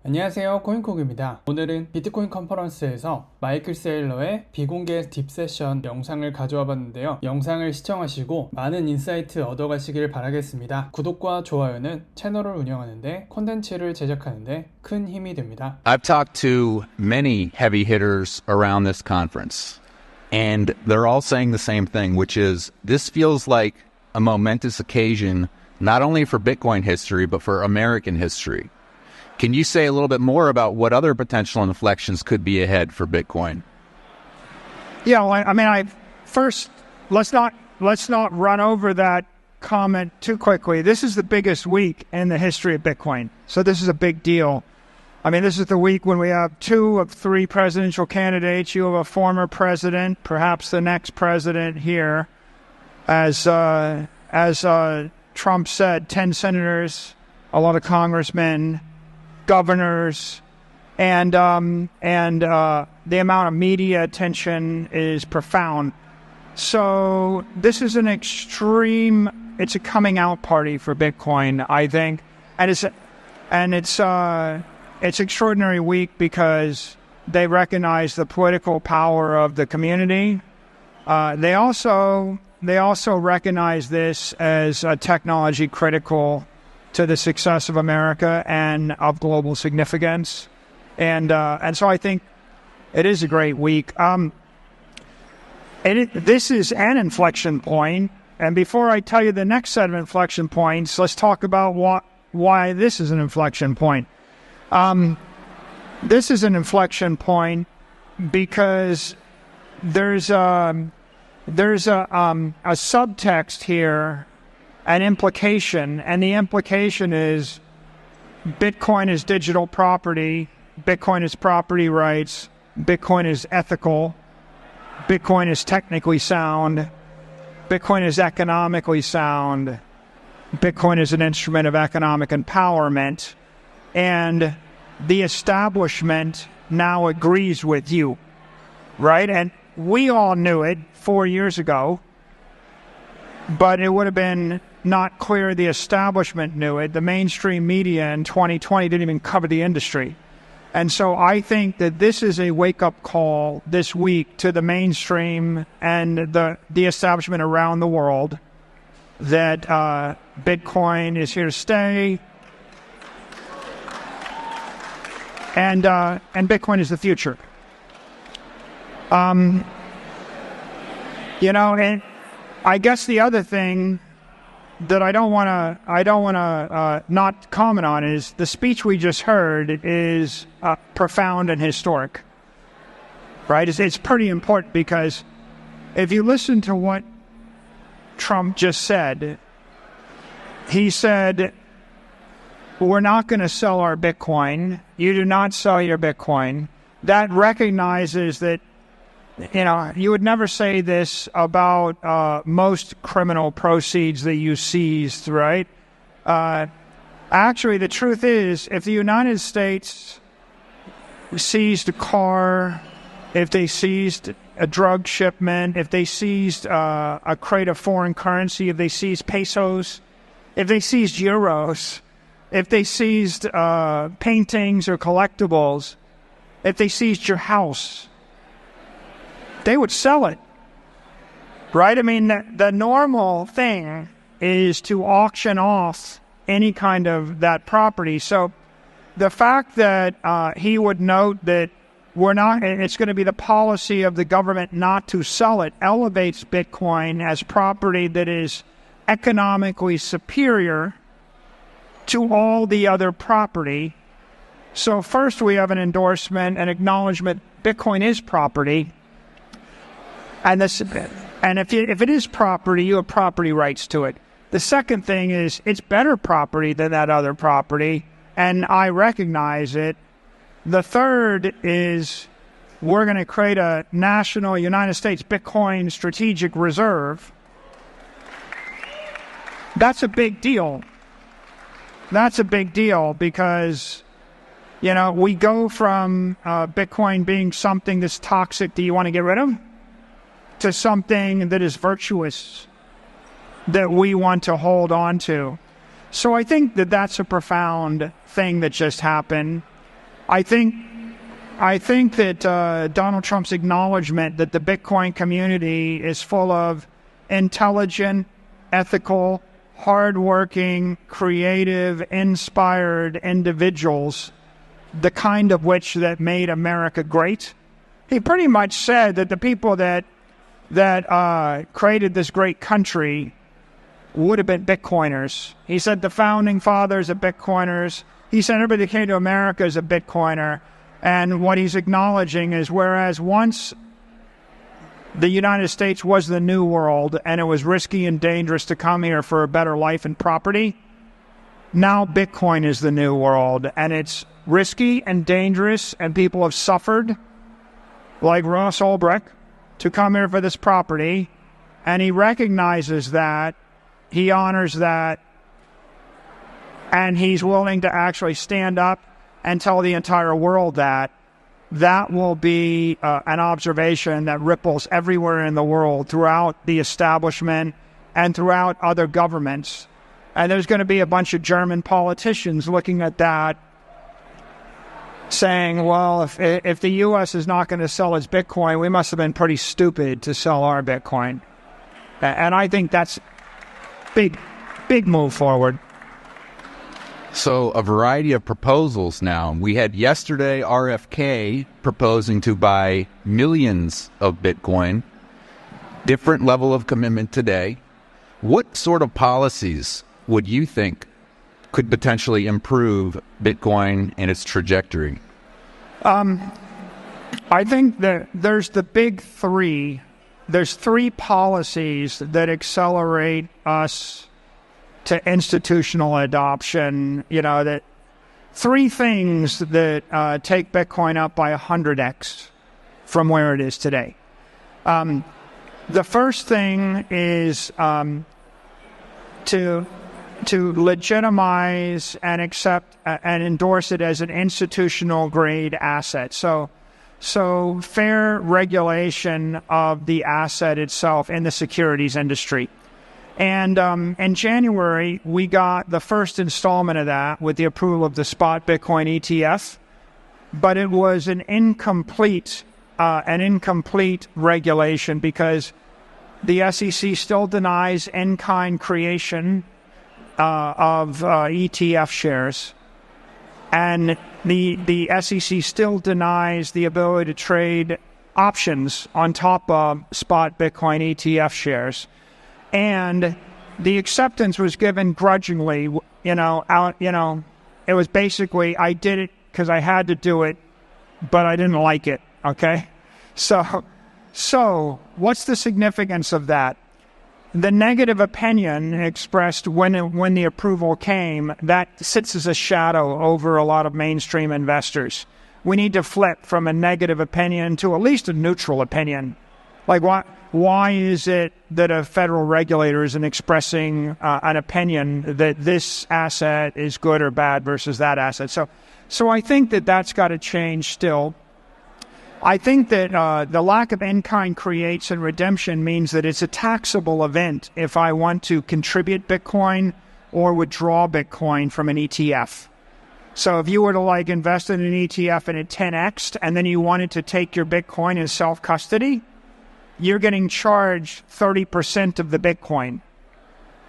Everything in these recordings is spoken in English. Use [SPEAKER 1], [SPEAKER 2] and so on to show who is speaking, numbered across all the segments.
[SPEAKER 1] 안녕하세요, 코인콕입니다. 오늘은 비트코인 컨퍼런스에서 마이클세일러의 비공개 딥세션 영상을 가져와 봤는데요. 영상을 시청하시고 많은 인사이트 얻어가시길 바라겠습니다. 구독과 좋아요는 채널을 운영하는데 콘텐츠를 제작하는데 큰 힘이 됩니다.
[SPEAKER 2] I've talked to many heavy hitters around this conference, and they're all saying the same thing, which is this feels like a momentous occasion, not only for Bitcoin history, but for American history. Can you say a little bit more about what other potential inflections could be ahead for Bitcoin?
[SPEAKER 3] Yeah, well, first, let's not run over that comment too quickly. This is the biggest week in the history of Bitcoin. So this is a big deal. This is the week when we have 2 of 3 presidential candidates. You have a former president, perhaps the next president here. As Trump said, 10 senators, a lot of congressmen, governors, and the amount of media attention is profound. So this is it's a coming out party for Bitcoin, I think, and it's extraordinary week because they recognize the political power of the community. They also recognize this as a technology critical to the success of America and of global significance. And so I think it is a great week. This is an inflection point. And before I tell you the next set of inflection points, let's talk about why this is an inflection point. This is an inflection point because there's a subtext here, an implication, and the implication is Bitcoin is digital property, Bitcoin is property rights, Bitcoin is ethical, Bitcoin is technically sound, Bitcoin is economically sound, Bitcoin is an instrument of economic empowerment, and the establishment now agrees with you, right? And we all knew it 4 years ago, but it would have been not clear the establishment knew it. The mainstream media in 2020 didn't even cover the industry. And so I think that this is a wake-up call this week to the mainstream and the establishment around the world that Bitcoin is here to stay, and Bitcoin is the future. And I guess the other thing that I don't want to not comment on is the speech we just heard is profound and historic, right? It's pretty important because if you listen to what Trump just said, he said, we're not going to sell our Bitcoin. You do not sell your Bitcoin. That recognizes that you would never say this about most criminal proceeds that you seized, right? Actually, the truth is, if the United States seized a car, if they seized a drug shipment, if they seized a crate of foreign currency, if they seized pesos, if they seized euros, if they seized paintings or collectibles, if they seized your house, they would sell it, right? The normal thing is to auction off any kind of that property. So the fact that he would note that it's going to be the policy of the government not to sell it elevates Bitcoin as property that is economically superior to all the other property. So first we have an endorsement, an acknowledgement, Bitcoin is property. And if it is property, you have property rights to it. The second thing is it's better property than that other property, and I recognize it. The third is we're going to create a national United States Bitcoin strategic reserve. That's a big deal. That's a big deal because, we go from Bitcoin being something that's toxic that you want to get rid of to something that is virtuous that we want to hold on to. So I think that that's a profound thing that just happened. I think that Donald Trump's acknowledgement that the Bitcoin community is full of intelligent, ethical, hardworking, creative, inspired individuals, the kind of which that made America great. He pretty much said that the people that created this great country would have been Bitcoiners. He said the founding fathers are Bitcoiners. He said everybody that came to America is a Bitcoiner. And what he's acknowledging is whereas once the United States was the new world and it was risky and dangerous to come here for a better life and property, now Bitcoin is the new world. And it's risky and dangerous and people have suffered, like Ross Ulbricht, to come here for this property. And he recognizes that, he honors that, and he's willing to actually stand up and tell the entire world that will be an observation that ripples everywhere in the world, throughout the establishment and throughout other governments. And there's going to be a bunch of German politicians looking at that, saying, well, if the U.S. is not going to sell its Bitcoin, we must have been pretty stupid to sell our Bitcoin. And I think that's big move forward.
[SPEAKER 2] So a variety of proposals now. We had yesterday RFK proposing to buy millions of Bitcoin. Different level of commitment today. What sort of policies would you think could potentially improve Bitcoin and its trajectory?
[SPEAKER 3] I think that there's the big three. There's three policies that accelerate us to institutional adoption, that three things that take Bitcoin up by 100x from where it is today. The first thing is to legitimize and accept and endorse it as an institutional grade asset. So fair regulation of the asset itself in the securities industry. And in January, we got the first installment of that with the approval of the spot Bitcoin ETF, but it was an incomplete regulation because the SEC still denies in-kind creation of ETF shares, and the SEC still denies the ability to trade options on top of spot Bitcoin ETF shares. And the acceptance was given grudgingly, it was basically, I did it because I had to do it, but I didn't like it, okay? So what's the significance of that? The negative opinion expressed when the approval came, that sits as a shadow over a lot of mainstream investors. We need to flip from a negative opinion to at least a neutral opinion. Like, why is it that a federal regulator isn't expressing an opinion that this asset is good or bad versus that asset? So I think that that's got to change still. I think that the lack of in-kind creates and redemption means that it's a taxable event if I want to contribute Bitcoin or withdraw Bitcoin from an ETF. So if you were to invest in an ETF and it 10x'd and then you wanted to take your Bitcoin in self-custody, you're getting charged 30% of the Bitcoin.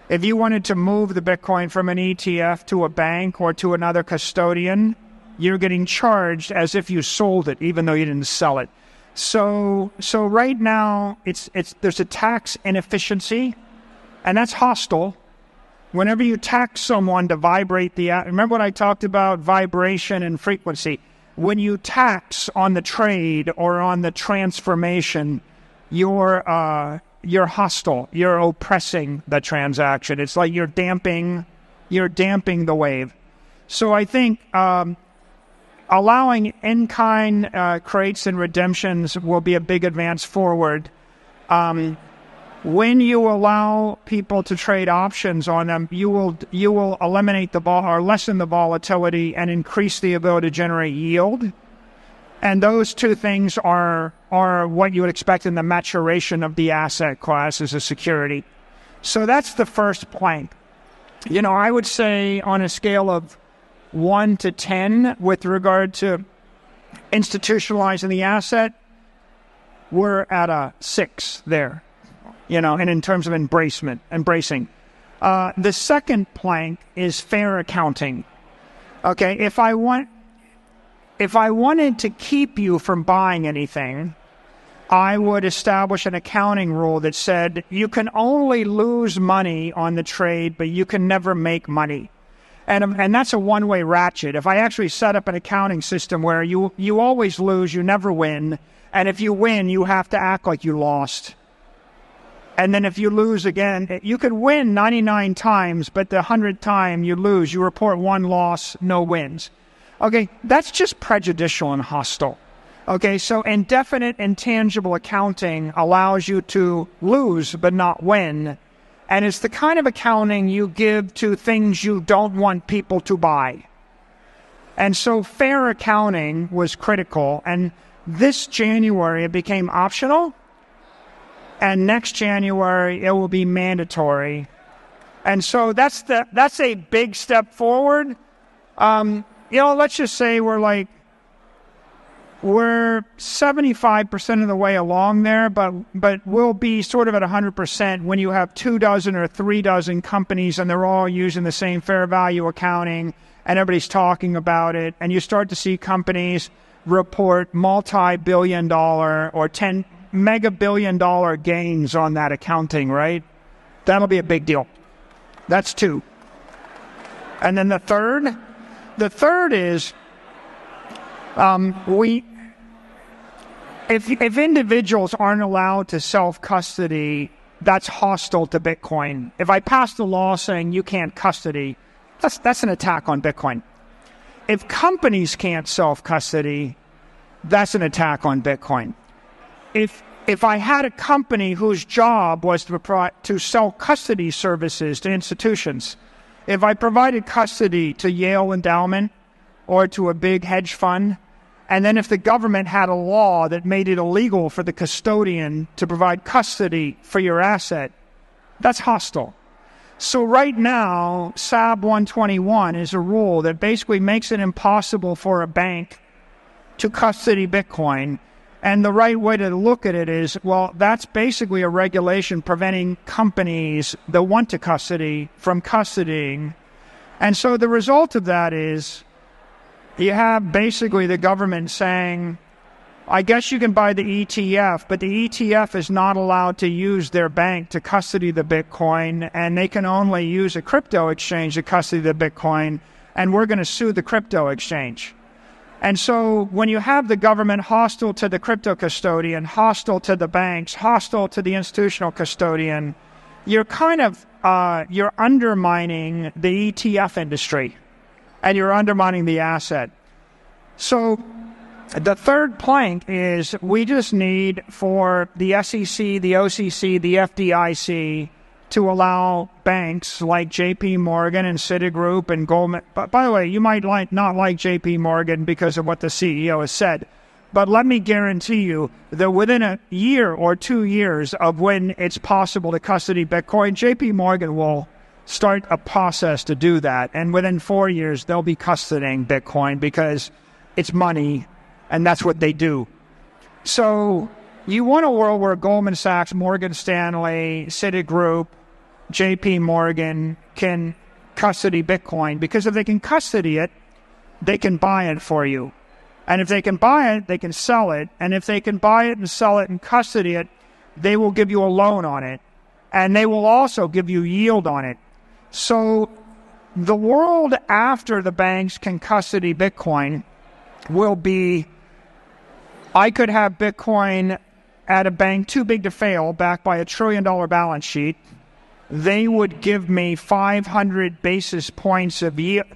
[SPEAKER 3] If you wanted to move the Bitcoin from an ETF to a bank or to another custodian, you're getting charged as if you sold it, even though you didn't sell it. So right now, there's a tax inefficiency, and that's hostile. Whenever you tax someone to vibrate remember what I talked about vibration and frequency? When you tax on the trade or on the transformation, you're hostile. You're oppressing the transaction. It's like you're damping the wave. So I think allowing in-kind creates and redemptions will be a big advance forward. When you allow people to trade options on them, you will eliminate or lessen the volatility and increase the ability to generate yield. And those two things are what you would expect in the maturation of the asset class as a security. So that's the first plank. I would say on a scale of 1 to 10 with regard to institutionalizing the asset, we're at a 6 there, and in terms of embracing. The second plank is fair accounting. Okay, if I wanted to keep you from buying anything, I would establish an accounting rule that said you can only lose money on the trade, but you can never make money. And that's a one-way ratchet. If I actually set up an accounting system where you always lose, you never win, and if you win, you have to act like you lost. And then if you lose again, you could win 99 times, but the 100th time you lose, you report 1 loss, no wins. Okay, that's just prejudicial and hostile. Okay, so indefinite intangible accounting allows you to lose but not win. And it's the kind of accounting you give to things you don't want people to buy. And so fair accounting was critical. And this January it became optional. And next January it will be mandatory. And so that's a big step forward. Let's just say we're 75% of the way along there, but we'll be sort of at 100% when you have 2 dozen or 3 dozen companies and they're all using the same fair value accounting and everybody's talking about it, and you start to see companies report multi-billion-dollar or 10 mega-billion-dollar gains on that accounting, right? That'll be a big deal. That's 2. And then the third is if individuals aren't allowed to self-custody, that's hostile to Bitcoin. If I pass the law saying you can't custody, that's an attack on Bitcoin. If companies can't self-custody, that's an attack on Bitcoin. If I had a company whose job was to sell custody services to institutions, if I provided custody to Yale Endowment or to a big hedge fund, and then if the government had a law that made it illegal for the custodian to provide custody for your asset, that's hostile. So right now, SAB 121 is a rule that basically makes it impossible for a bank to custody Bitcoin. And the right way to look at it is, well, that's basically a regulation preventing companies that want to custody from custodying. And so the result of that is you have basically the government saying, I guess you can buy the ETF, but the ETF is not allowed to use their bank to custody the Bitcoin, and they can only use a crypto exchange to custody the Bitcoin, and we're going to sue the crypto exchange. And so when you have the government hostile to the crypto custodian, hostile to the banks, hostile to the institutional custodian, you're kind of you're undermining the ETF industry, and you're undermining the asset. So the third plank is we just need for the SEC, the OCC, the FDIC to allow banks like JP Morgan and Citigroup and Goldman. But by the way, you might not like JP Morgan because of what the CEO has said. But let me guarantee you that within a year or 2 years of when it's possible to custody Bitcoin, JP Morgan will start a process to do that. And within 4 years, they'll be custodying Bitcoin because it's money, and that's what they do. So you want a world where Goldman Sachs, Morgan Stanley, Citigroup, JP Morgan can custody Bitcoin, because if they can custody it, they can buy it for you. And if they can buy it, they can sell it. And if they can buy it and sell it and custody it, they will give you a loan on it. And they will also give you yield on it. So the world after the banks can custody Bitcoin will be, I could have Bitcoin at a bank too big to fail, backed by $1 trillion balance sheet. They would give me 500 basis points of yield.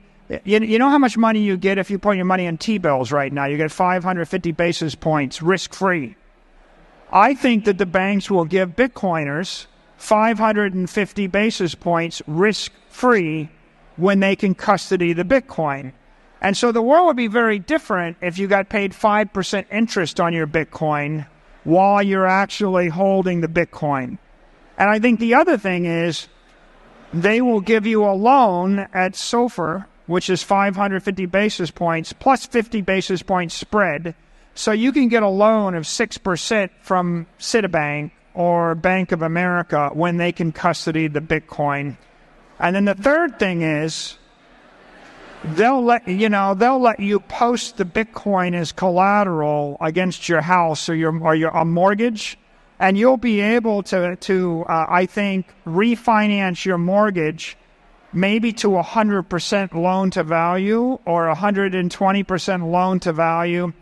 [SPEAKER 3] You know how much money you get if you put your money in T-bills right now? You get 550 basis points risk-free. I think that the banks will give Bitcoiners 550 basis points risk-free when they can custody the Bitcoin. And so the world would be very different if you got paid 5% interest on your Bitcoin while you're actually holding the Bitcoin. And I think the other thing is they will give you a loan at SOFR, which is 550 basis points plus 50 basis points spread. So you can get a loan of 6% from Citibank or Bank of America when they can custody the Bitcoin. And then the third thing is they'll let you post the Bitcoin as collateral against your house or your mortgage, and you'll be able to I think refinance your mortgage maybe to 100% loan to value or 120% loan to value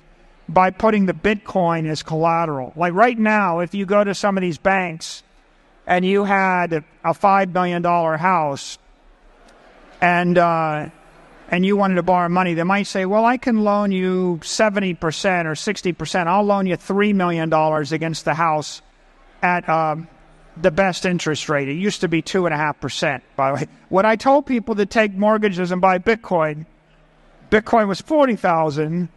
[SPEAKER 3] by putting the Bitcoin as collateral. Like right now, if you go to some of these banks and you had a $5 million house and you wanted to borrow money, they might say, well, I can loan you 70% or 60%. I'll loan you $3 million against the house at the best interest rate. It used to be 2.5%, by the way. When I told people to take mortgages and buy Bitcoin, Bitcoin was $40,000,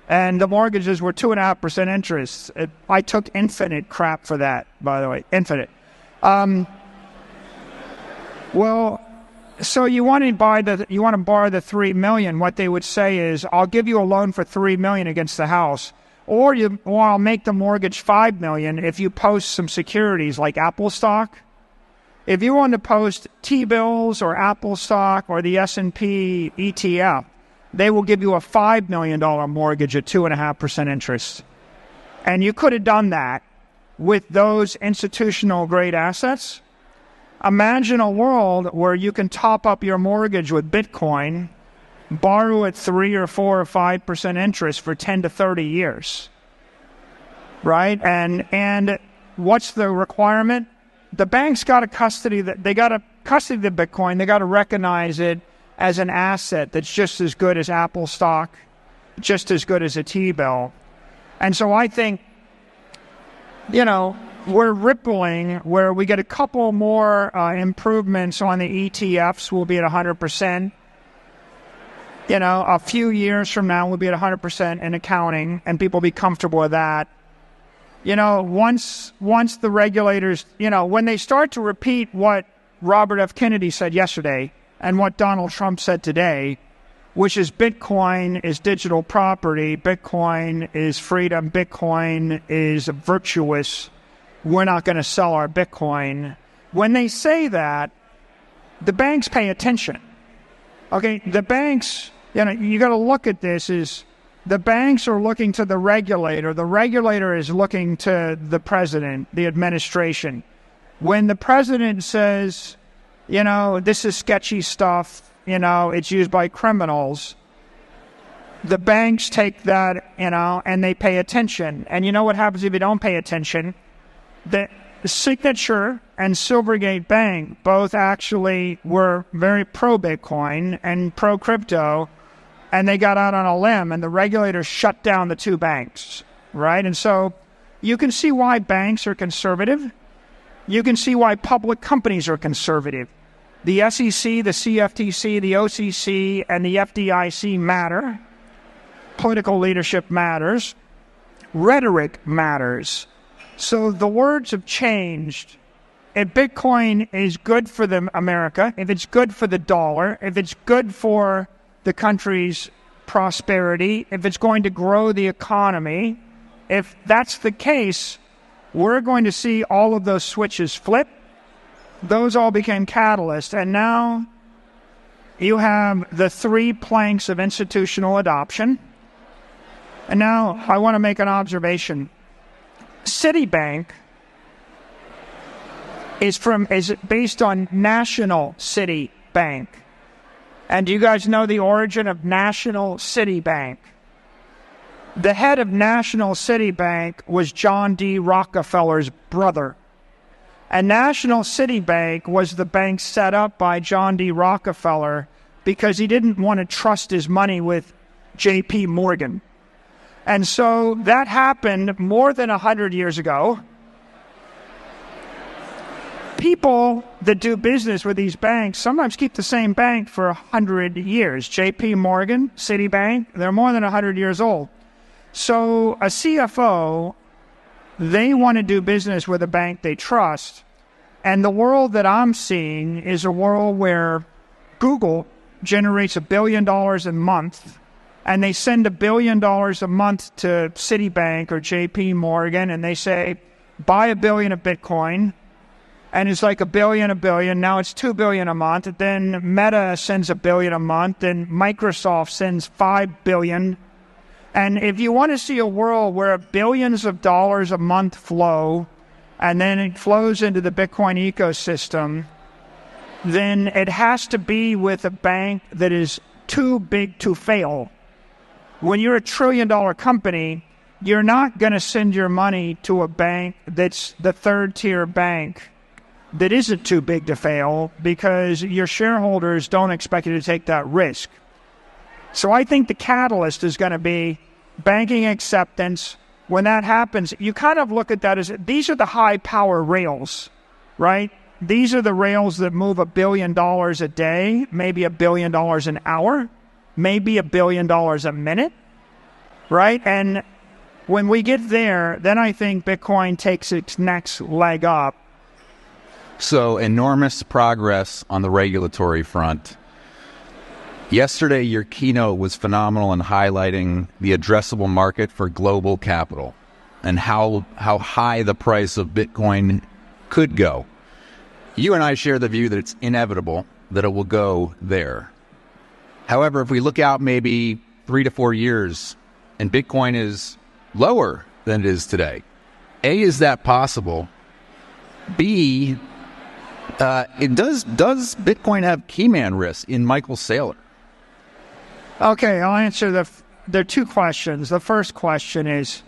[SPEAKER 3] and the mortgages were 2.5% interest. I took infinite crap for that, by the way, infinite. Well, so you want to borrow the $3 million. What they would say is, I'll give you a loan for $3 million against the house, or I'll make the mortgage $5 million if you post some securities like Apple stock. If you want to post T-bills or Apple stock or the S&P ETF, they will give you a $5 million mortgage at 2.5% interest. And you could have done that with those institutional grade assets. Imagine a world where you can top up your mortgage with Bitcoin, borrow at 3 or 4 or 5% interest for 10 to 30 years. Right? And what's the requirement? The bank's got to custody the Bitcoin. They got to recognize it as an asset that's just as good as Apple stock, just as good as a T-bill. And so I think, we're rippling where we get a couple more improvements on the ETFs. We'll be at 100%. A few years from now, we'll be at 100% in accounting, and people will be comfortable with that. Once the regulators, when they start to repeat what Robert F. Kennedy said yesterday, and what Donald Trump said today, which is Bitcoin is digital property, Bitcoin is freedom, Bitcoin is virtuous, we're not going to sell our Bitcoin. When they say that, the banks pay attention. Okay, the banks, you got to look at this as the banks are looking to the regulator is looking to the president, the administration. When the president says, this is sketchy stuff, it's used by criminals, the banks take that, and they pay attention. And you know what happens if you don't pay attention? The Signature and Silvergate Bank both actually were very pro-Bitcoin and pro-crypto, and they got out on a limb, and the regulators shut down the two banks, right? And so you can see why banks are conservative. You can see why public companies are conservative. The SEC, the CFTC, the OCC, and the FDIC matter. Political leadership matters. Rhetoric matters. So the words have changed. If Bitcoin is good for America, if it's good for the dollar, if it's good for the country's prosperity, if it's going to grow the economy, if that's the case, we're going to see all of those switches flip. Those all became catalysts. And now you have the 3 planks of institutional adoption. And now I want to make an observation. Citibank is based on National City Bank. And do you guys know the origin of National City Bank? The head of National City Bank was John D. Rockefeller's brother. And National City Bank was the bank set up by John D. Rockefeller because he didn't want to trust his money with J.P. Morgan. And so that happened more than 100 years ago. People that do business with these banks sometimes keep the same bank for 100 years. J.P. Morgan, Citibank, they're more than 100 years old. So a CFO, they want to do business with a bank they trust. And the world that I'm seeing is a world where Google generates $1 billion a month and they send $1 billion a month to Citibank or JP Morgan, and they say, buy $1 billion of Bitcoin, and it's like $1 billion, now it's $2 billion a month, then Meta sends $1 billion a month, then Microsoft sends $5 billion, and if you want to see a world where billions of dollars a month flow, and then it flows into the Bitcoin ecosystem, then it has to be with a bank that is too big to fail. When you're a $1 trillion company, you're not going to send your money to a bank that's the third-tier bank that isn't too big to fail, because your shareholders don't expect you to take that risk. So I think the catalyst is going to be banking acceptance. When that happens, you kind of look at that as, these are the high-power rails, right? These are the rails that move $1 billion a day, maybe $1 billion an hour, maybe $1 billion a minute, right? And when we get there, then I think Bitcoin takes its next leg up.
[SPEAKER 2] So enormous progress on the regulatory front. Yesterday, your keynote was phenomenal in highlighting the addressable market for global capital and how high the price of Bitcoin could go. You and I share the view that it's inevitable that it will go there. However, if we look out maybe 3 to 4 years and Bitcoin is lower than it is today, A, is that possible? B, does Bitcoin have keyman risk in MicroStrategy?
[SPEAKER 3] Okay, I'll answer there are two questions. The first question is,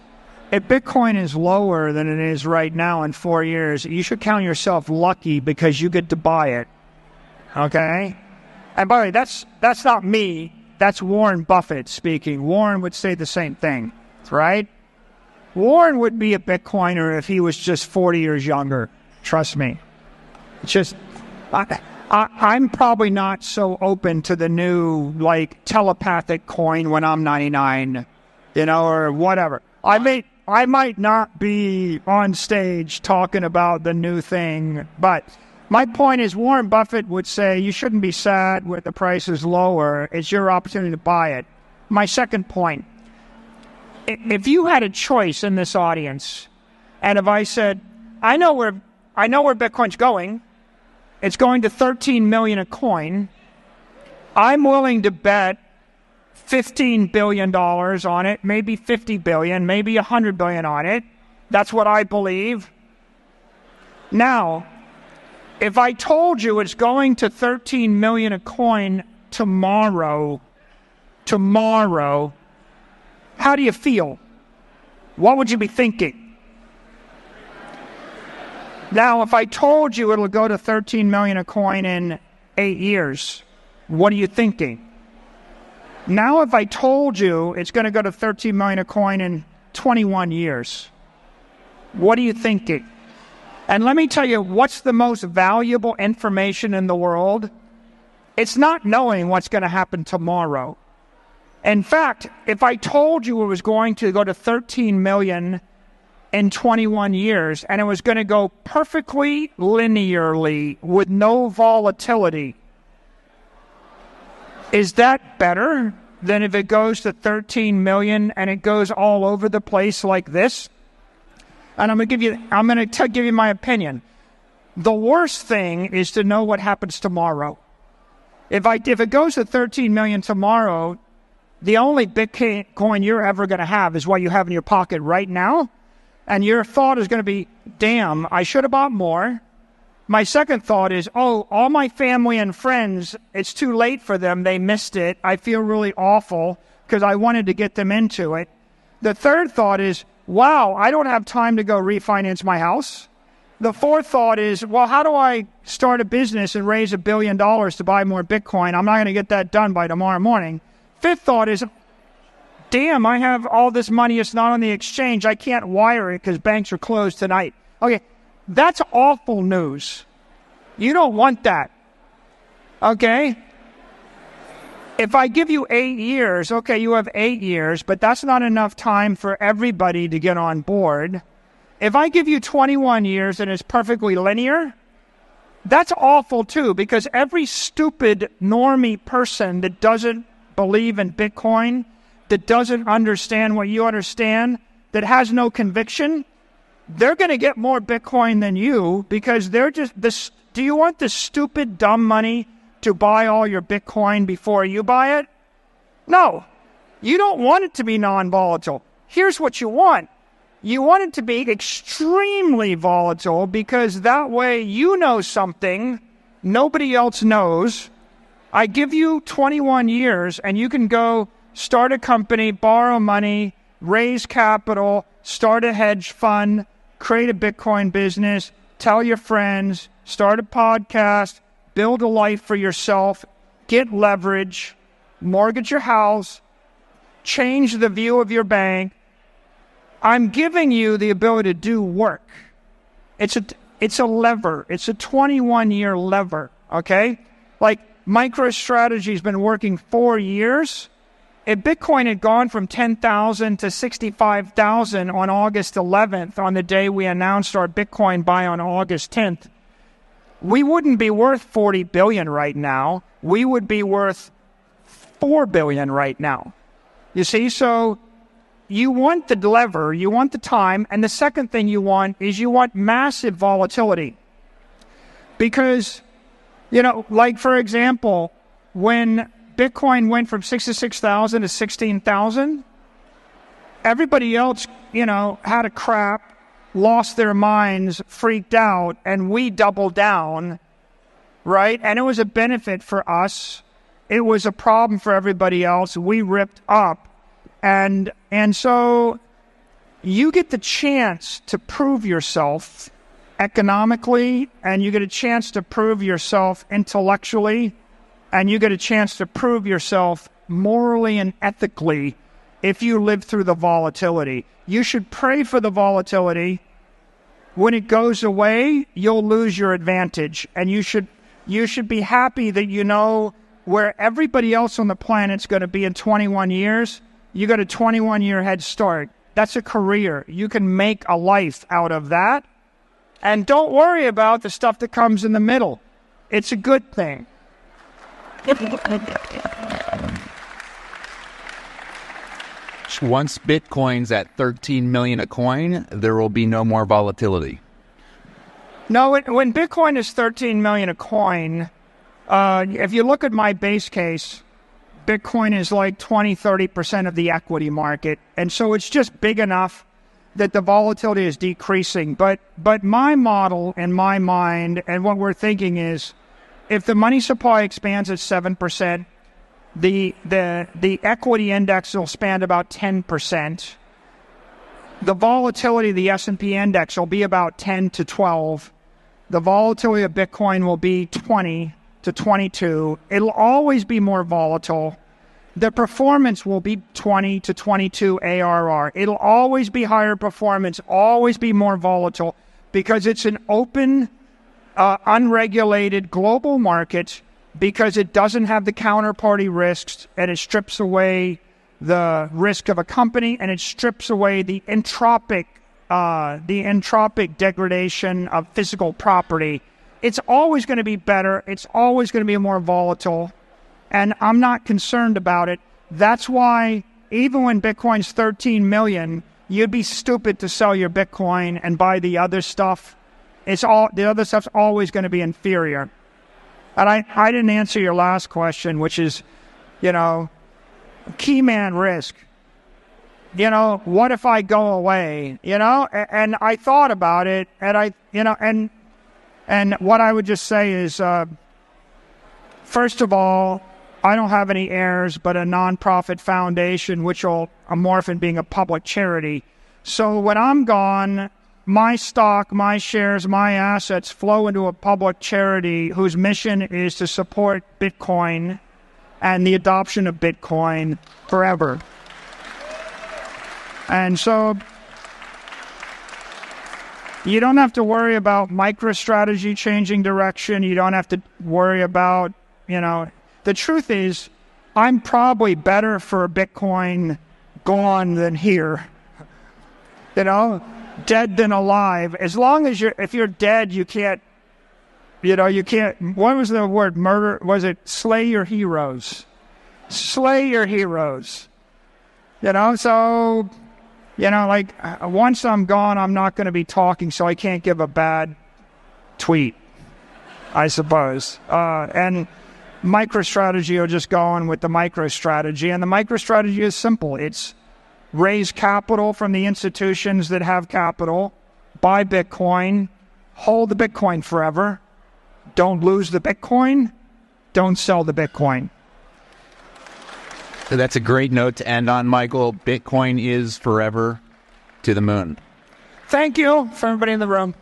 [SPEAKER 3] if Bitcoin is lower than it is right now in 4 years, you should count yourself lucky because you get to buy it. Okay? And by the way, that's not me. That's Warren Buffett speaking. Warren would say the same thing, right? Warren would be a Bitcoiner if he was just 40 years younger. Trust me. It's just, I'm probably not so open to the new, like, telepathic coin when I'm 99, or whatever. I might not be on stage talking about the new thing, but my point is Warren Buffett would say you shouldn't be sad when the price is lower. It's your opportunity to buy it. My second point, if you had a choice in this audience, and if I said, I know where Bitcoin's going, it's going to 13 million a coin, I'm willing to bet $15 billion on it, maybe 50 billion, maybe 100 billion on it. That's what I believe. Now, if I told you it's going to 13 million a coin tomorrow, how do you feel? What would you be thinking? Now, if I told you it'll go to 13 million a coin in 8 years, what are you thinking? Now, if I told you it's going to go to 13 million a coin in 21 years, what are you thinking? And let me tell you, what's the most valuable information in the world? It's not knowing what's going to happen tomorrow. In fact, if I told you it was going to go to 13 million in 21 years, and it was going to go perfectly linearly with no volatility, is that better than if it goes to 13 million and it goes all over the place like this? And I'm going to give you my opinion. The worst thing is to know what happens tomorrow. If it goes to 13 million tomorrow, the only Bitcoin you're ever going to have is what you have in your pocket right now. And your thought is going to be, damn, I should have bought more. My second thought is, oh, all my family and friends, it's too late for them. They missed it. I feel really awful because I wanted to get them into it. The third thought is, wow, I don't have time to go refinance my house. The fourth thought is, well, how do I start a business and raise $1 billion to buy more Bitcoin? I'm not going to get that done by tomorrow morning. Fifth thought is, damn, I have all this money. It's not on the exchange. I can't wire it because banks are closed tonight. Okay, that's awful news. You don't want that. Okay? If I give you 8 years, okay, you have 8 years, but that's not enough time for everybody to get on board. If I give you 21 years and it's perfectly linear, that's awful too, because every stupid normie person that doesn't believe in Bitcoin that doesn't understand what you understand, that has no conviction, they're going to get more Bitcoin than you because they're just this. Do you want the stupid, dumb money to buy all your Bitcoin before you buy it? No. You don't want it to be non-volatile. Here's what you want. You want it to be extremely volatile because that way you know something nobody else knows. I give you 21 years and you can go start a company, borrow money, raise capital, start a hedge fund, create a Bitcoin business, tell your friends, start a podcast, build a life for yourself, get leverage, mortgage your house, change the view of your bank. I'm giving you the ability to do work. It's a lever. It's a 21-year lever, okay? Like MicroStrategy has been working 4 years. If Bitcoin had gone from 10,000 to 65,000 on August 11th, on the day we announced our Bitcoin buy on August 10th, we wouldn't be worth 40 billion right now. We would be worth 4 billion right now. You see, so you want the lever, you want the time, and the second thing you want is you want massive volatility. Because, you know, like for example, when Bitcoin went from 66,000 to 16,000, everybody else, you know, had a crap, lost their minds, freaked out, and we doubled down, right? And it was a benefit for us. It was a problem for everybody else. We ripped up. And so you get the chance to prove yourself economically, and you get a chance to prove yourself intellectually, and you get a chance to prove yourself morally and ethically if you live through the volatility. You should pray for the volatility. When it goes away, you'll lose your advantage. And you should be happy that you know where everybody else on the planet's going to be in 21 years. You got a 21-year head start. That's a career. You can make a life out of that. And don't worry about the stuff that comes in the middle. It's a good thing.
[SPEAKER 2] Once Bitcoin's at 13 million a coin, there will be no more volatility.
[SPEAKER 3] No, when Bitcoin is 13 million a coin, if you look at my base case, Bitcoin is like 20-30% of the equity market. And so it's just big enough that the volatility is decreasing. But my model in my mind and what we're thinking is if the money supply expands at 7%, the equity index will expand about 10%. The volatility of the S&P index will be about 10 to 12. The volatility of Bitcoin will be 20 to 22. It'll always be more volatile. The performance will be 20 to 22 ARR. It'll always be higher performance, always be more volatile because it's an open, unregulated global market because it doesn't have the counterparty risks and it strips away the risk of a company and it strips away the entropic degradation of physical property. It's always going to be better. It's always going to be more volatile. And I'm not concerned about it. That's why even when Bitcoin's 13 million, you'd be stupid to sell your Bitcoin and buy the other stuff. The other stuff's always going to be inferior. And I didn't answer your last question, which is, you know, key man risk. You know, what if I go away? You know, and I thought about it, and and what I would just say is, first of all, I don't have any heirs but a nonprofit foundation, which will morph in being a public charity. So when I'm gone, my stock, my shares, my assets flow into a public charity whose mission is to support Bitcoin and the adoption of Bitcoin forever. And so you don't have to worry about MicroStrategy changing direction. You don't have to worry about, you know, the truth is I'm probably better for Bitcoin gone than here. You know, dead than alive. As long as if you're dead, you can't, what was the word? Murder? Was it slay your heroes? Slay your heroes. So, like once I'm gone, I'm not going to be talking, so I can't give a bad tweet, I suppose. And MicroStrategy will just go on with the MicroStrategy. And the MicroStrategy is simple. It's raise capital from the institutions that have capital, buy Bitcoin, hold the Bitcoin forever, don't lose the Bitcoin, don't sell the Bitcoin.
[SPEAKER 2] So that's a great note to end on, Michael. Bitcoin is forever to the moon.
[SPEAKER 3] Thank you for everybody in the room.